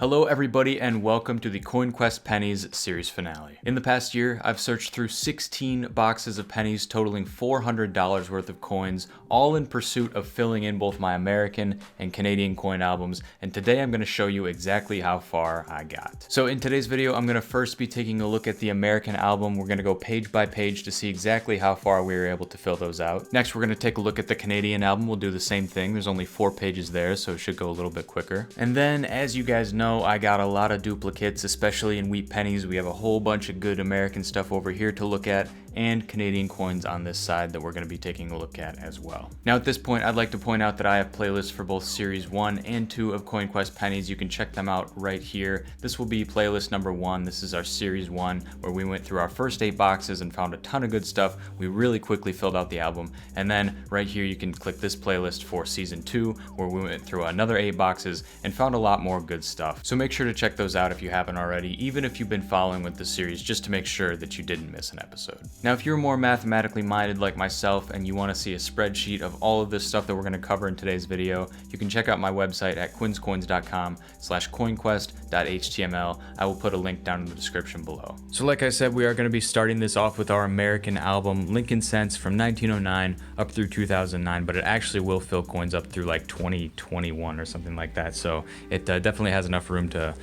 Hello everybody and welcome to the Coin Quest Pennies series finale. In the past year, I've searched through 16 boxes of pennies totaling $400 worth of coins, all in pursuit of filling in both my American and Canadian coin albums, and today I'm going to show you exactly how far I got. So in today's video, I'm going to first be taking a look at the American album. We're going to go page by page to see exactly how far we were able to fill those out. Next, we're going to take a look at the Canadian album. We'll do the same thing. There's only 4 pages there, so it should go a little bit quicker. And then, as you guys know, I got a lot of duplicates, especially in wheat pennies. We have a whole bunch of good American stuff over here to look at, and Canadian coins on this side that we're going to be taking a look at as well. Now at this point, I'd like to point out that I have playlists for both Series 1 and 2 of Coin Quest Pennies. You can check them out right here. This will be playlist number 1. This is our Series 1, where we went through our first 8 boxes and found a ton of good stuff. We really quickly filled out the album. And then right here, you can click this playlist for Season 2, where we went through another 8 boxes and found a lot more good stuff. So make sure to check those out if you haven't already, even if you've been following with the series, just to make sure that you didn't miss an episode. Now, if you're more mathematically minded like myself and you want to see a spreadsheet of all of this stuff that we're going to cover in today's video, you can check out my website at quinscoins.com/coinquest.html. I will put a link down in the description below. So like I said, we are going to be starting this off with our American album, Lincoln Cents, from 1909 up through 2009, but it actually will fill coins up through like 2021 or something like that. So it definitely has enough room to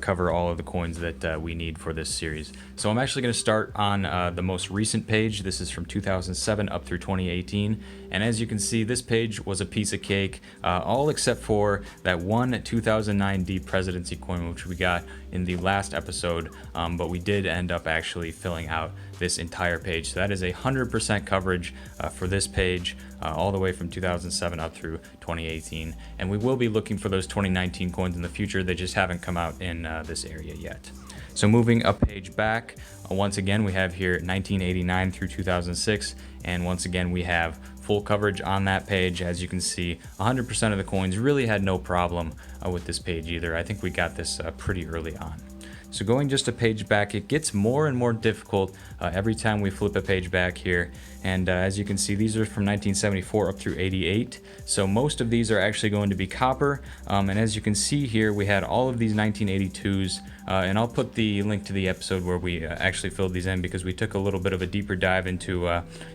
cover all of the coins that we need for this series. So I'm actually going to start on the most recent page. This is from 2007 up through 2018, and as you can see, this page was a piece of cake, all except for that one 2009 D presidency coin, which we got in the last episode, but we did end up actually filling out this entire page. So that is 100% coverage for this page, all the way from 2007 up through 2018, and we will be looking for those 2019 coins in the future. They just haven't come out in this area yet. So moving a page back, once again we have here 1989 through 2006, and once again we have full coverage on that page. As you can see, 100% of the coins really had no problem with this page either. I think we got this pretty early on. So going just a page back, it gets more and more difficult every time we flip a page back here. And as you can see, these are from 1974 up through 88. So most of these are actually going to be copper. And as you can see here, we had all of these 1982s. And I'll put the link to the episode where we actually filled these in, because we took a little bit of a deeper dive into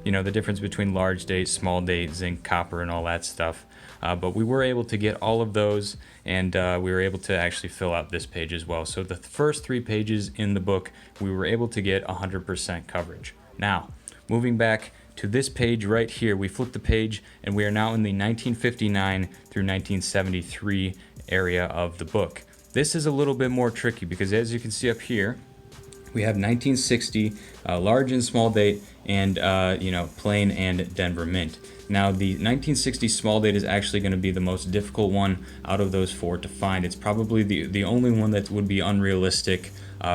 the difference between large date, small date, zinc, copper, and all that stuff. But we were able to get all of those, and we were able to actually fill out this page as well. So the first 3 pages in the book, we were able to get 100% coverage. Now, moving back to this page right here, we flipped the page, and we are now in the 1959 through 1973 area of the book. This is a little bit more tricky, because as you can see up here, we have 1960, large and small date, and plain and Denver Mint. Now the 1960 small date is actually going to be the most difficult one out of those 4 to find. It's probably the only one that would be unrealistic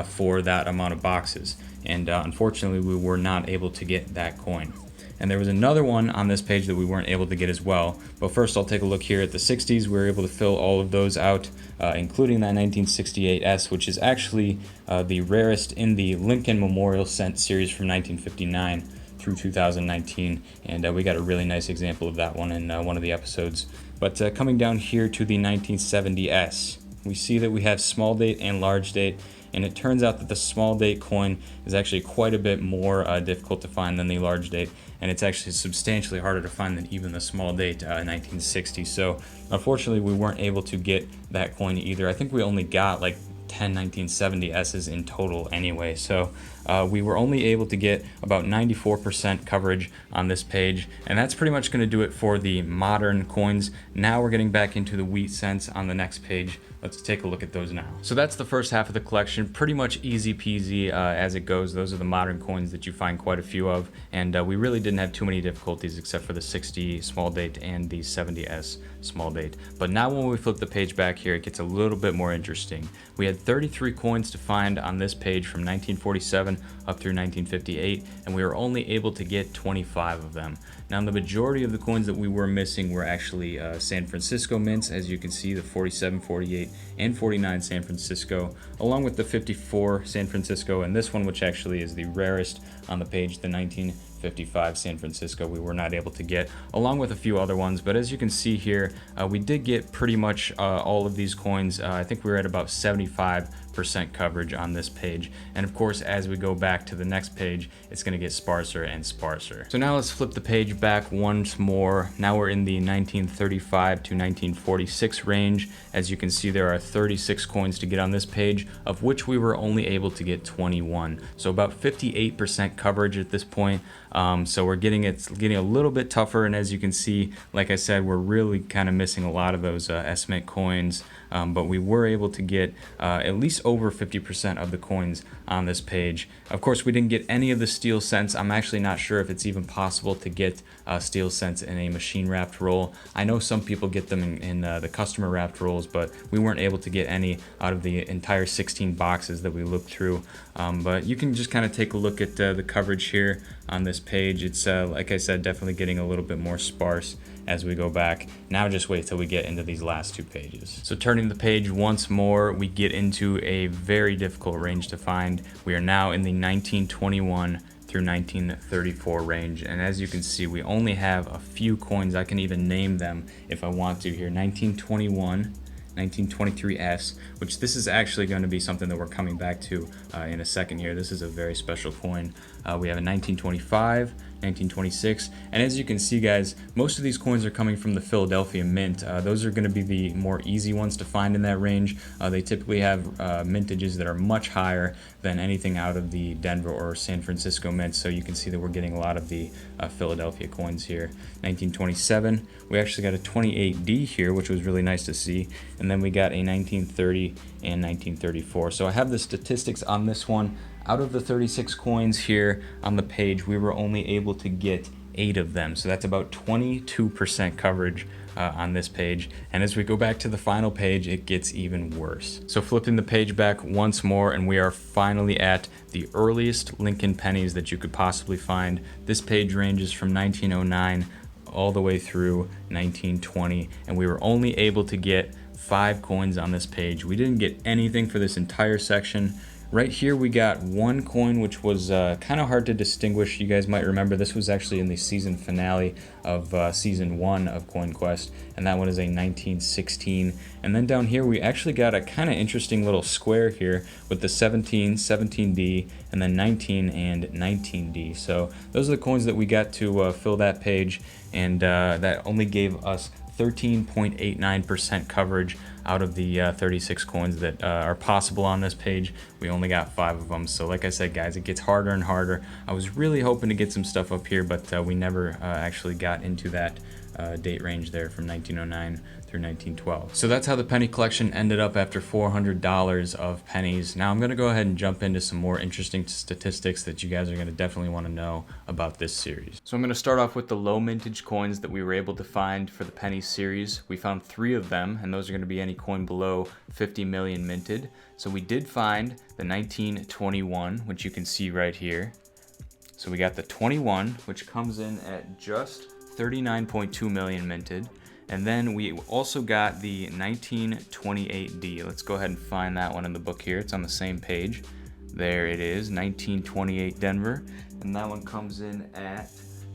for that amount of boxes, and unfortunately we were not able to get that coin. And there was another one on this page that we weren't able to get as well. But first I'll take a look here at the 60s. We were able to fill all of those out, including that 1968S, which is actually the rarest in the Lincoln Memorial Cent series from 1959 through 2019. And we got a really nice example of that one in one of the episodes. But coming down here to the 1970S, we see that we have small date and large date. And it turns out that the small date coin is actually quite a bit more difficult to find than the large date, and it's actually substantially harder to find than even the small date 1960. So unfortunately we weren't able to get that coin either. I think we only got like 10 1970S's in total anyway, so we were only able to get about 94% coverage on this page, and that's pretty much going to do it for the modern coins. Now we're getting back into the wheat cents on the next page. Let's take a look at those now. So that's the first half of the collection, pretty much easy peasy as it goes. Those are the modern coins that you find quite a few of, and we really didn't have too many difficulties except for the 60 small date and the 70S small date. But now when we flip the page back here, it gets a little bit more interesting. We had 33 coins to find on this page from 1947 up through 1958, and we were only able to get 25 of them. Now the majority of the coins that we were missing were actually San Francisco mints, as you can see, the 47, 48, and 49 San Francisco, along with the 54 San Francisco, and this one, which actually is the rarest on the page, the 19 55 San Francisco we were not able to get, along with a few other ones. But as you can see here, we did get pretty much all of these coins. I think we were at about 75% coverage on this page, and of course as we go back to the next page it's going to get sparser and sparser. So now let's flip the page back once more. Now we're in the 1935 to 1946 range. As you can see, there are 36 coins to get on this page, of which we were only able to get 21, so about 58% coverage at this point. So we're getting a little bit tougher, and as you can see, like I said, we're really kind of missing a lot of those estimate coins, but we were able to get at least over 50% of the coins on this page. Of course, we didn't get any of the steel cents. I'm actually not sure if it's even possible to get steel cents in a machine wrapped roll. I know some people get them in the customer wrapped rolls, but we weren't able to get any out of the entire 16 boxes that we looked through. But you can just kind of take a look at the coverage here on this page. It's like I said, definitely getting a little bit more sparse as we go back. Now just wait till we get into these last two pages. So turning the page once more, we get into a very difficult range to find. We are now in the 1921 through 1934 range, and as you can see, we only have a few coins. I can even name them if I want to here. 1921, 1923S, which this is actually going to be something that we're coming back to in a second here. This is a very special coin. We have a 1925, 1926, and as you can see, guys, most of these coins are coming from the Philadelphia Mint. Those are going to be the more easy ones to find in that range. They typically have mintages that are much higher than anything out of the Denver or San Francisco Mint, so you can see that we're getting a lot of the Philadelphia coins here. 1927, we actually got a 28D here, which was really nice to see, and then we got a 1930 and 1934. So I have the statistics on this one. Out of the 36 coins here on the page, we were only able to get 8 of them. So that's about 22% coverage on this page. And as we go back to the final page, it gets even worse. So flipping the page back once more, and we are finally at the earliest Lincoln pennies that you could possibly find. This page ranges from 1909 all the way through 1920, and we were only able to get 5 coins on this page. We didn't get anything for this entire section. Right here we got one coin, which was kind of hard to distinguish. You guys might remember this was actually in the season finale of season 1 of Coin Quest, and that one is a 1916. And then down here we actually got a kind of interesting little square here with the 17, 17D, and then 19 and 19D. So those are the coins that we got to fill that page, and that only gave us 13.89% coverage out of the 36 coins that are possible on this page. We only got 5 of them. So like I said, guys, it gets harder and harder. I was really hoping to get some stuff up here, but we never actually got into that date range there from 1909 through 1912. So that's how the penny collection ended up after $400 of pennies. Now I'm going to go ahead and jump into some more interesting statistics that you guys are going to definitely want to know about this series. So I'm going to start off with the low mintage coins that we were able to find for the penny series. We found 3 of them, and those are going to be any coin below 50 million minted. So we did find the 1921, which you can see right here. So we got the 21, which comes in at just 39.2 million minted. And then we also got the 1928D. Let's go ahead and find that one in the book here. It's on the same page. There it is, 1928 Denver. And that one comes in at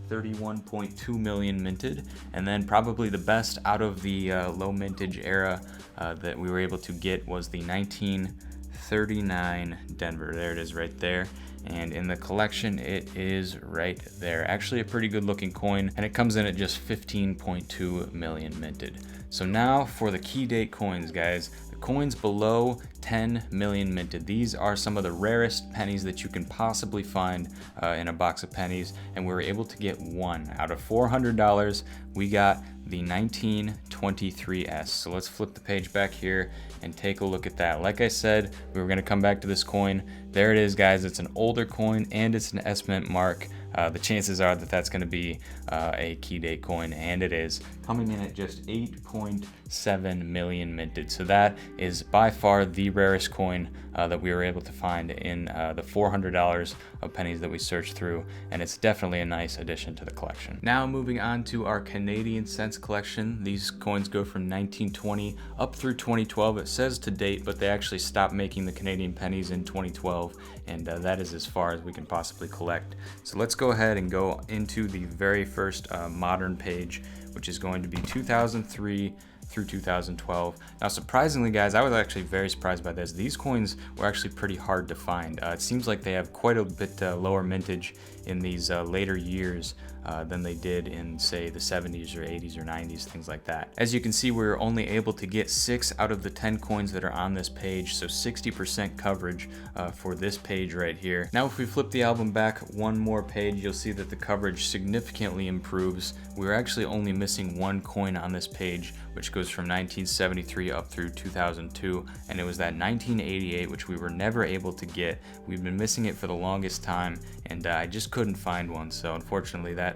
31.2 million minted. And then probably the best out of the low mintage era that we were able to get was the 1939 Denver. There it is right there. And in the collection, it is right there. Actually a pretty good looking coin, and it comes in at just 15.2 million minted. So now for the key date coins, guys. The coins below 10 million minted. These are some of the rarest pennies that you can possibly find in a box of pennies, and we were able to get 1. Out of $400, we got the 1923S. So let's flip the page back here and take a look at that. Like I said, we were going to come back to this coin. There it is, guys. It's an older coin and it's an estimate mark. The chances are that that's going to be a key date coin, and it is, coming in at just 8.7 million minted. So that is by far the rarest coin that we were able to find in the $400 of pennies that we searched through, and it's definitely a nice addition to the collection. Now moving on to our Canadian cents collection. These coins go from 1920 up through 2012. It says to date, but they actually stopped making the Canadian pennies in 2012, and that is as far as we can possibly collect. So let's go ahead and go into the very first modern page, which is going to be 2003 through 2012. Now surprisingly guys, I was actually very surprised by this. These coins were actually pretty hard to find. It seems like they have quite a bit lower mintage in these later years than they did in, say, the 70s or 80s or 90s, things like that. As you can see, we were only able to get 6 out of the 10 coins that are on this page, so 60% coverage for this page right here. Now if we flip the album back one more page, you'll see that the coverage significantly improves. We were actually only missing 1 coin on this page, which goes from 1973 up through 2002, and it was that 1988, which we were never able to get. We've been missing it for the longest time, and I just couldn't find one, so unfortunately that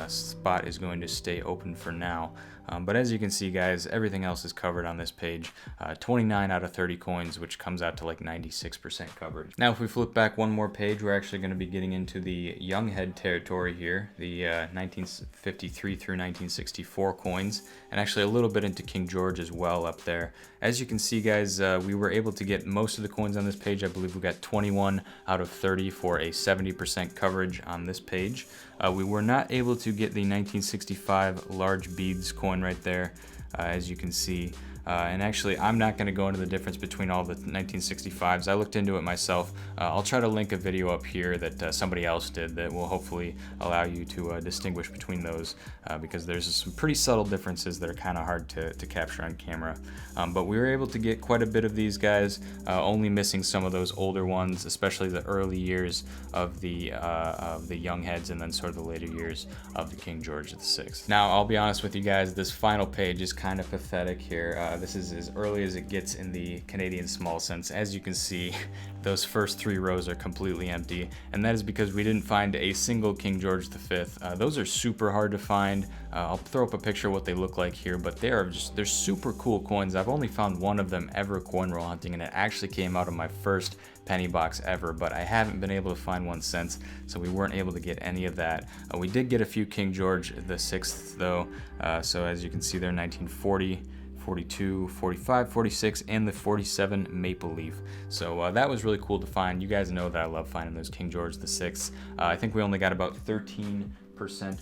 spot is going to stay open for now. But as you can see guys, everything else is covered on this page. 29 out of 30 coins, which comes out to like 96% coverage. Now if we flip back one more page, we're actually going to be getting into the young head territory here, the 1953 through 1964 coins, and actually a little bit into King George as well up there. As you can see guys, we were able to get most of the coins on this page. I believe we got 21 out of 30 for a 70% coverage on this page. We were not able to get the 1965 large beads coin right there, as you can see. And actually, I'm not going to go into the difference between all the 1965s. I looked into it myself. I'll try to link a video up here that somebody else did that will hopefully allow you to distinguish between those, because there's some pretty subtle differences that are kind of hard to capture on camera. But we were able to get quite a bit of these guys, only missing some of those older ones, especially the early years of the young heads, and then sort of the later years of the King George VI. Now, I'll be honest with you guys, this final page is kind of pathetic here. This is as early as it gets in the Canadian small cents. As you can see, those first 3 rows are completely empty, and that is because we didn't find a single King George V. Those are super hard to find. I'll throw up a picture of what they look like here, but they're super cool coins. I've only found one of them ever coin roll hunting, and it actually came out of my first penny box ever, but I haven't been able to find one since, so we weren't able to get any of that. We did get a few King George VI though, so as you can see there, 1940, 42, 45, 46, and the 47 maple leaf. So that was really cool to find. You guys know that I love finding those King George VI. I think we only got about 13%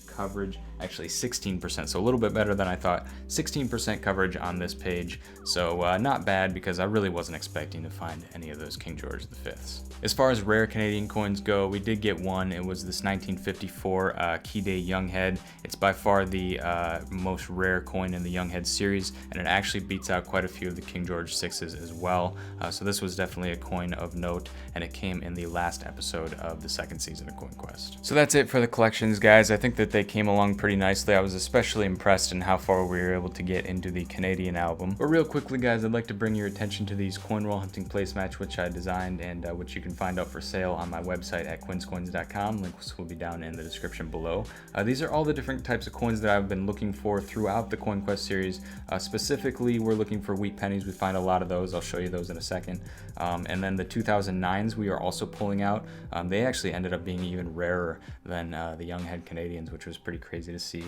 coverage, actually 16%, so a little bit better than I thought. 16% coverage on this page, so not bad, because I really wasn't expecting to find any of those King George V's. As far as rare Canadian coins go, we did get one. It was this 1954 Kildaire Young Head. It's by far the most rare coin in the Young Head series, and it actually beats out quite a few of the King George VI's as well. So this was definitely a coin of note, and it came in the last episode of the 2nd season of Coin Quest. So that's it for the collections, guys. I think that they came along pretty nicely. I was especially impressed in how far we were able to get into the Canadian album. But real quickly, guys, I'd like to bring your attention to these coin roll hunting placematch, which I designed, and which you can find out for sale on my website at quinscoins.com. Links will be down in the description below. These are all the different types of coins that I've been looking for throughout the Coin Quest series. Specifically, we're looking for wheat pennies. We find a lot of those. I'll show you those in a second. And then the 2009s we are also pulling out. They actually ended up being even rarer than the Young Head Canadians, which was pretty crazy to see.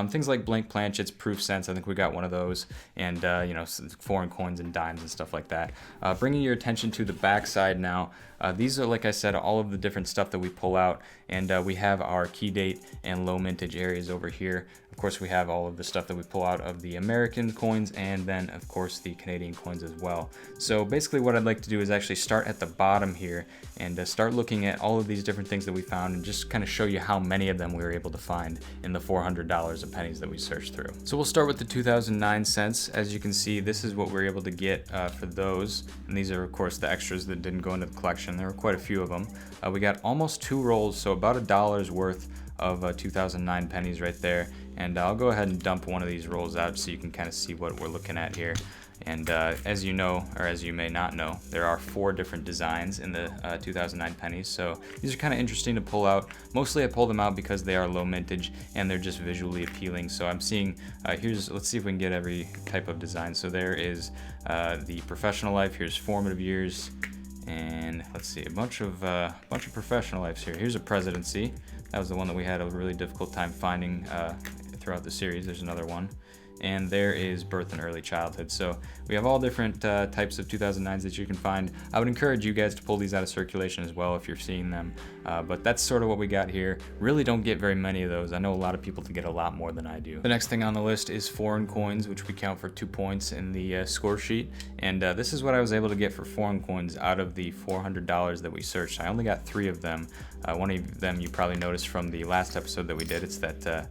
Things like blank planchets, proof cents, I think we got one of those, and you know, foreign coins and dimes and stuff like that. Bringing your attention to the back side now. These are, like I said, all of the different stuff that we pull out, and we have our key date and low mintage areas over here. Of course, we have all of the stuff that we pull out of the American coins, and then of course the Canadian coins as well. So basically what I'd like to do is actually start at the bottom here and start looking at all of these different things that we found, and just kind of show you how many of them we were able to find in the $400 of pennies that we searched through. So we'll start with the 2009 cents. As you can see, this is what we were able to get for those, and these are of course the extras that didn't go into the collection. There were quite a few of them. We got almost 2 rolls, so about $1 worth of 2009 pennies right there. And I'll go ahead and dump one of these rolls out so you can kind of see what we're looking at here. And as you know, or as you may not know, there are 4 different designs in the 2009 pennies. So these are kind of interesting to pull out. Mostly I pull them out because they are low mintage and they're just visually appealing. So I'm seeing, let's see if we can get every type of design. So there is the professional life, here's formative years, and let's see, a bunch of professional lives here. Here's a presidency. That was the one that we had a really difficult time finding throughout the series. There's another one. And there is birth and early childhood. So we have all different types of 2009s that you can find. I would encourage you guys to pull these out of circulation as well if you're seeing them. But that's sort of what we got here. Really don't get very many of those. I know a lot of people get a lot more than I do. The next thing on the list is foreign coins, which we count for 2 points in the score sheet. And this is what I was able to get for foreign coins out of the $400 that we searched. I only got 3 of them. One of them you probably noticed from the last episode that we did. It's that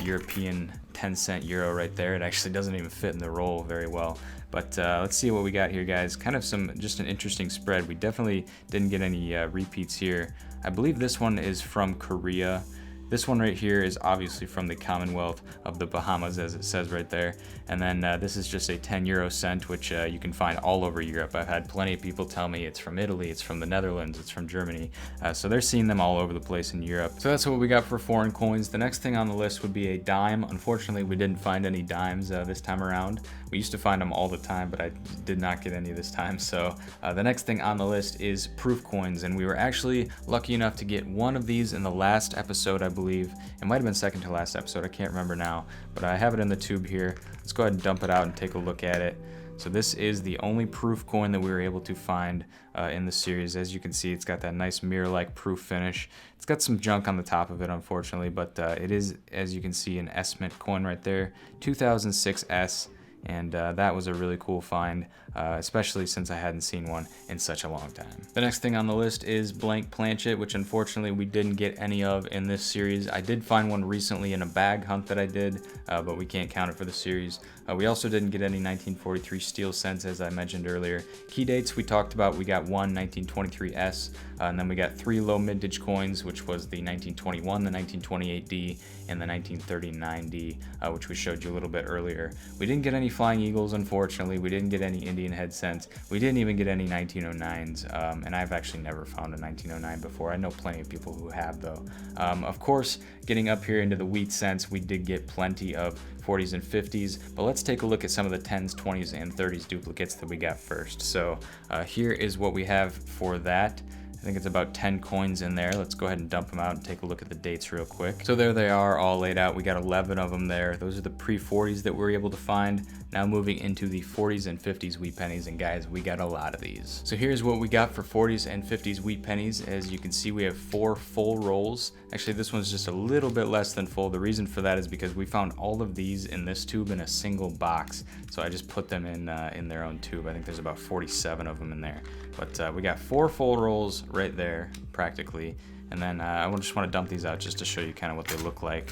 European 10-cent euro right there. It actually doesn't even fit in the roll very well. But let's see what we got here, guys. Kind of just an interesting spread. We definitely didn't get any repeats here. I believe this one is from Korea. This one right here is obviously from the Commonwealth of the Bahamas, as it says right there. And then this is just a 10 euro cent, which you can find all over Europe. I've had plenty of people tell me it's from Italy, it's from the Netherlands, it's from Germany. So they're seeing them all over the place in Europe. So that's what we got for foreign coins. The next thing on the list would be a dime. Unfortunately, we didn't find any dimes this time around. We used to find them all the time, but I did not get any this time. So the next thing on the list is proof coins. And we were actually lucky enough to get one of these in the last episode, I believe. It might have been second to last episode, I can't remember now, but I have it in the tube here. Let's go ahead and dump it out and take a look at it. So this is the only proof coin that we were able to find in the series. As you can see, it's got that nice mirror-like proof finish. It's got some junk on the top of it, unfortunately, but it is, as you can see, an S-Mint coin right there, 2006 S. And that was a really cool find, especially since I hadn't seen one in such a long time. The next thing on the list is blank planchet, which unfortunately we didn't get any of in this series. I did find one recently in a bag hunt that I did, but we can't count it for the series. We also didn't get any 1943 steel cents, as I mentioned earlier. Key dates we talked about, we got one 1923 S, and then we got 3 low mintage coins, which was the 1921, the 1928D, and the 1939D, which we showed you a little bit earlier. We didn't get any flying eagles, unfortunately. We didn't get any Indian head cents. We didn't even get any 1909s, and I've actually never found a 1909 before. I know plenty of people who have, though. Of course, getting up here into the wheat cents, we did get plenty of 40s and 50s, but let's take a look at some of the 10s, 20s, and 30s duplicates that we got first. So here is what we have for that. I think it's about 10 coins in there. Let's go ahead and dump them out and take a look at the dates real quick. So there they are, all laid out. We got 11 of them there. Those are the pre-40s that we were able to find. Now moving into the 40s and 50s wheat pennies, and guys, we got a lot of these. So here's what we got for 40s and 50s wheat pennies. As you can see, we have 4 full rolls. Actually, this one's just a little bit less than full. The reason for that is because we found all of these in this tube in a single box. So I just put them in their own tube. I think there's about 47 of them in there. But we got 4 full rolls right there, practically. And then I just want to dump these out just to show you kind of what they look like.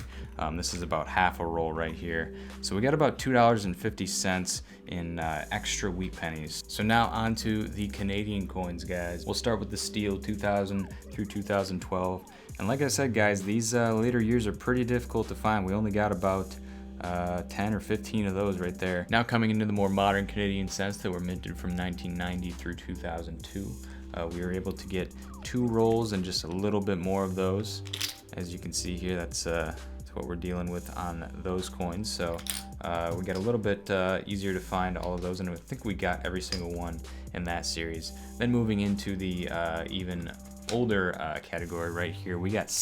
This is about half a roll right here. So we got about $2.50 in extra wheat pennies. So now on to the Canadian coins, guys. We'll start with the steel 2000 through 2012. And like I said, guys, these later years are pretty difficult to find. We only got about 10 or 15 of those right there. Now coming into the more modern Canadian cents that were minted from 1990 through 2002. We were able to get 2 rolls and just a little bit more of those. As you can see here, that's what we're dealing with on those coins. So we got a little bit easier to find all of those, and I think we got every single one in that series. Then moving into the even older category right here, we got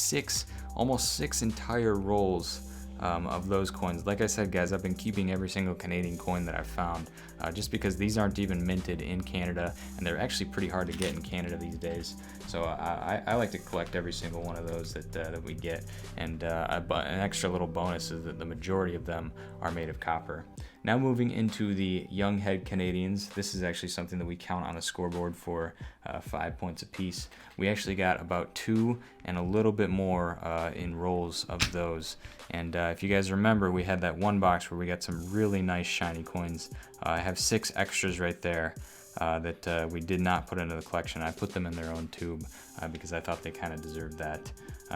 almost six entire rolls of those coins. Like I said, guys, I've been keeping every single Canadian coin that I've found just because these aren't even minted in Canada, and they're actually pretty hard to get in Canada these days. So I like to collect every single one of those that we get, and an extra little bonus is that the majority of them are made of copper. Now moving into the young head Canadians, this is actually something that we count on a scoreboard for 5 points apiece. We actually got about 2 and a little bit more in rolls of those. And if you guys remember, we had that one box where we got some really nice shiny coins. I have 6 extras right there. that we did not put into the collection. I put them in their own tube because I thought they kind of deserved that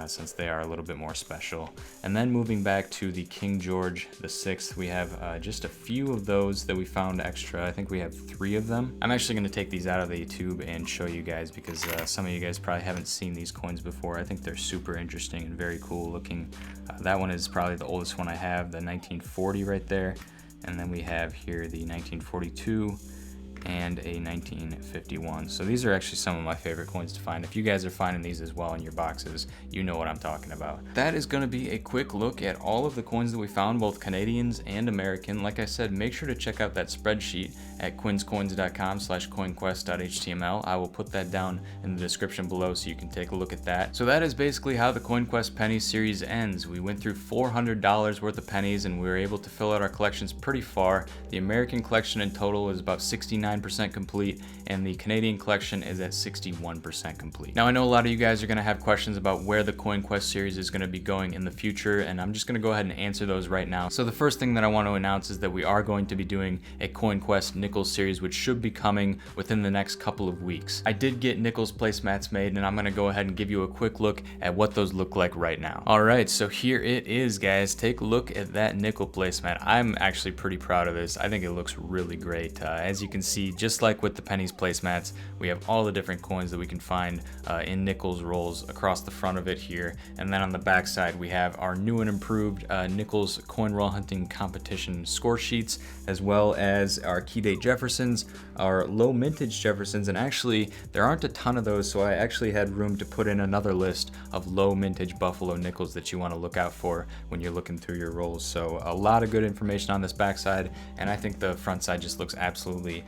since they are a little bit more special. And then moving back to the King George VI, we have just a few of those that we found extra. I think we have 3 of them. I'm actually going to take these out of the tube and show you guys because some of you guys probably haven't seen these coins before. I think they're super interesting and very cool looking. That one is probably the oldest one I have, the 1940 right there. And then we have here the 1942 and a 1951. So these are actually some of my favorite coins to find. If you guys are finding these as well in your boxes, you know what I'm talking about. That is going to be a quick look at all of the coins that we found, both Canadians and American. Like I said, make sure to check out that spreadsheet at quinscoins.com/coinquest.html. I will put that down in the description below so you can take a look at that. So that is basically how the CoinQuest Pennies series ends. We went through $400 worth of pennies and we were able to fill out our collections pretty far. The American collection in total is about 69% complete, and the Canadian collection is at 61% complete. Now I know a lot of you guys are going to have questions about where the CoinQuest series is going to be going in the future, and I'm just going to go ahead and answer those right now. So the first thing that I want to announce is that we are going to be doing a CoinQuest Nickels series, which should be coming within the next couple of weeks. I did get Nickels placemats made, and I'm going to go ahead and give you a quick look at what those look like right now. Alright, so here it is, guys. Take a look at that nickel placemat. I'm actually pretty proud of this. I think it looks really great. As you can see, just like with the pennies placemats, we have all the different coins that we can find in Nickels rolls across the front of it here, and then on the back side we have our new and improved Nickels coin roll hunting competition score sheets, as well as our key date Jeffersons, our low mintage Jeffersons, and actually there aren't a ton of those, so I actually had room to put in another list of low mintage Buffalo Nickels that you want to look out for when you're looking through your rolls. So a lot of good information on this backside, and I think the front side just looks absolutely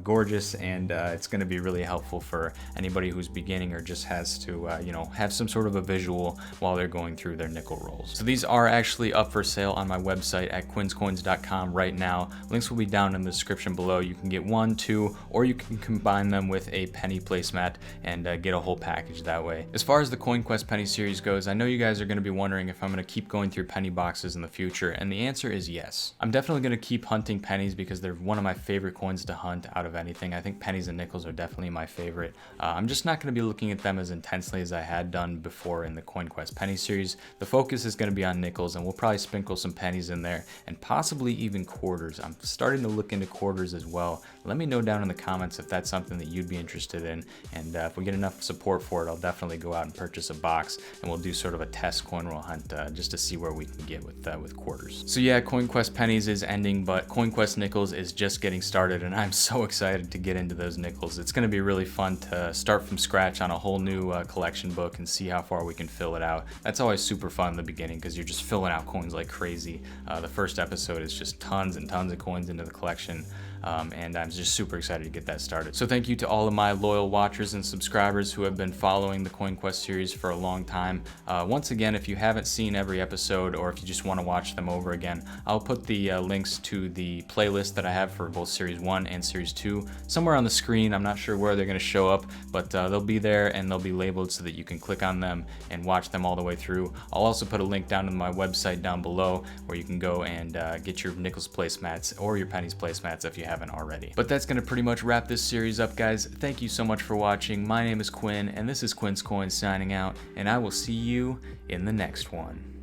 gorgeous, and it's going to be really helpful for anybody who's beginning or just has to you know, have some sort of a visual while they're going through their nickel rolls. So these are actually up for sale on my website at quinscoins.com right now. Links will be down in the description below. You can get 1, 2, or you can combine them with a penny placemat and get a whole package that way. As far as the CoinQuest Penny series goes, I know you guys are going to be wondering if I'm going to keep going through penny boxes in the future, and the answer is yes. I'm definitely going to keep hunting pennies because they're one of my favorite coins to hunt out of anything. I think pennies and nickels are definitely my favorite. I'm just not going to be looking at them as intensely as I had done before in the CoinQuest Penny series. The focus is going to be on nickels, and we'll probably sprinkle some pennies in there and possibly even quarters. I'm starting to look into quarters as well. Let me know down in the comments if that's something that you'd be interested in, and if we get enough support for it, I'll definitely go out and purchase a box, and we'll do sort of a test coin roll hunt just to see where we can get with quarters. So yeah, CoinQuest Pennies is ending, but CoinQuest Nickels is just getting started, and I'm so excited to get into those nickels. It's going to be really fun to start from scratch on a whole new collection book and see how far we can fill it out. That's always super fun in the beginning because you're just filling out coins like crazy. The first episode is just tons and tons of coins into the collection. And I'm just super excited to get that started. So thank you to all of my loyal watchers and subscribers who have been following the CoinQuest series for a long time. Once again, if you haven't seen every episode, or if you just want to watch them over again, I'll put the links to the playlist that I have for both Series 1 and Series 2 somewhere on the screen. I'm not sure where they're going to show up, but they'll be there and they'll be labeled so that you can click on them and watch them all the way through. I'll also put a link down to my website down below where you can go and get your nickels placemats or your pennies placemats if you haven't already. But that's going to pretty much wrap this series up, guys. Thank you so much for watching. My name is Quinn, and this is Quin's Coins signing out, and I will see you in the next one.